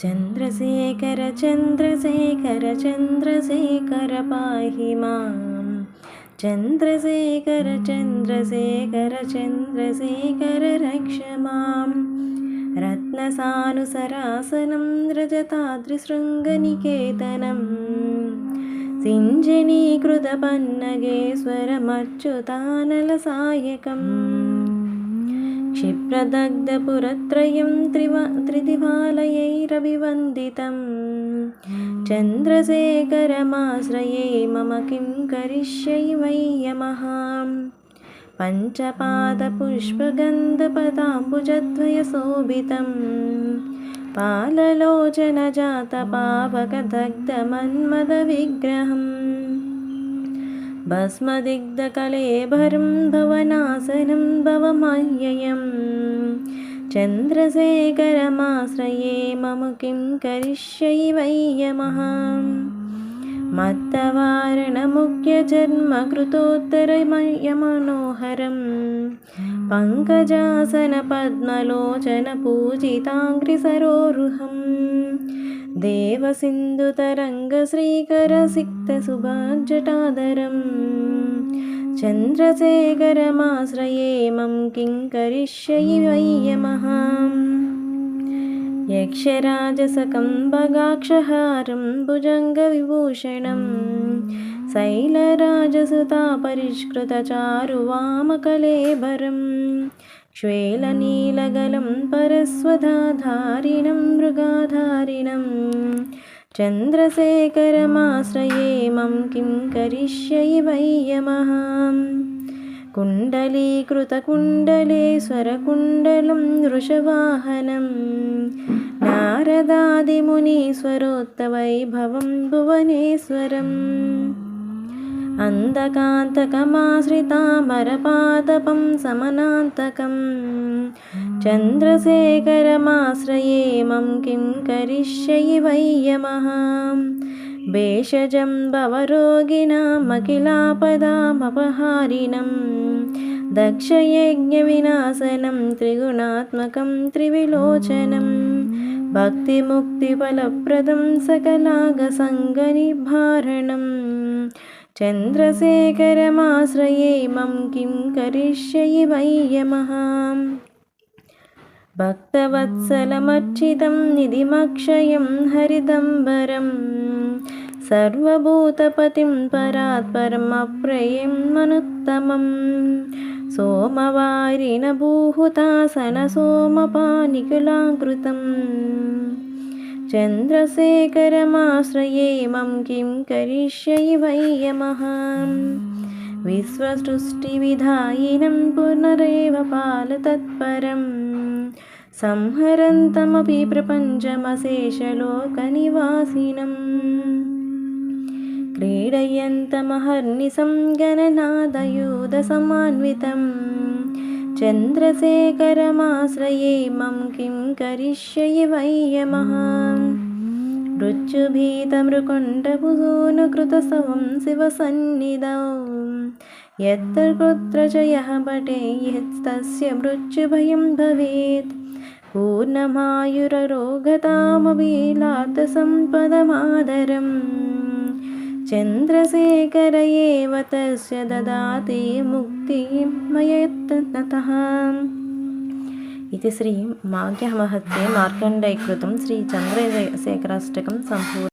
चन्द्रशेखर चन्द्रशेखर चन्द्रशेखर पाहि मां चन्द्रशेखर चन्द्रशेखर चन्द्रशेखर रक्ष मां रत्नसानुसरासनं रजताद्रिशृङ्गनिकेतनं सिञ्जनीकृतपन्नगेश्वरमच्युतानलसायकम् क्षिप्रदग्धपुरत्रयं त्रिदिवालयैरभिवन्दितं चन्द्रशेखरमाश्रये मम किं करिष्यै पञ्चपादपुष्पगन्धपदाम्बुजद्वयशोभितं पाललोचनजातपावकदग्धमन्मदविग्रहम् भस्मदिग्धकलेभरं भवनाशनं भवमव्ययं चन्द्रशेखरमाश्रये मम किं करिष्यै मत्तवारणमुख्यजन्मकृतोत्तरमयमनोहरं पङ्कजासनपद्मलोचनपूजिताङ्घ्रिसरोरुहं देवसिन्धुतरङ्गश्रीकरसिक्तसुभाजटाधरं चन्द्रशेखरमाश्रये मम किं करिष्यै यक्षराजसकम्बगाक्षहारं भुजङ्गविभूषणं शैलराजसुतापरिष्कृतचारुवामकलेभरं श्वेलनीलगलं परस्वधाधारिणं मृगाधारिणं चन्द्रशेखरमाश्रये मम किं करिष्यै कुण्डलीकृतकुण्डलेश्वरकुण्डलं वृषवाहनं नारदादिमुनीश्वरोत्तवैभवं भुवनेश्वरम् अन्धकान्तकमाश्रितामरपादपं समनान्तकं चन्द्रशेखरमाश्रये मम किं करिष्यै भेषजं भवरोगिणामखिलापदामपहारिणं दक्षयज्ञविनाशनं त्रिगुणात्मकं त्रिविलोचनं भक्तिमुक्तिफलप्रदं सकलागसङ्गनिवारणं चन्द्रशेखरमाश्रये मम किं करिष्यै भक्तवत्सलमर्चितं निधिमक्षयं हरिदम्बरं सर्वभूतपतिं परात्परमप्रियं मनुत्तमं सोमवारिणभूहुतासनसोमपानिकुलाकृतं चन्द्रशेखरमाश्रये मम किं करिष्यै विश्वसृष्टिविधायिनं पुनरेव पालतत्परं संहरन्तमपि प्रपञ्चमशेषलोकनिवासिनं क्रीडयन्तमहर्निशं गणनादयुधसमान्वितं चन्द्रशेखरमाश्रये मम किं करिष्यै मृत्युभीतमृकुण्डभुजोनुकृतशवं शिवसन्निधौ यत्र कुत्र च यः पठेत्तस्य मृत्युभयं भवेत् पूर्णमायुररोगतामभिलातसम्पदमादरं चन्द्रशेखर एव तस्य ददाति मुक्तिमयत्नतः। इति श्री माघमहत्ये मार्कण्डेयकृतं श्री चन्द्रशेखराष्टकं सम्पूर्णम्।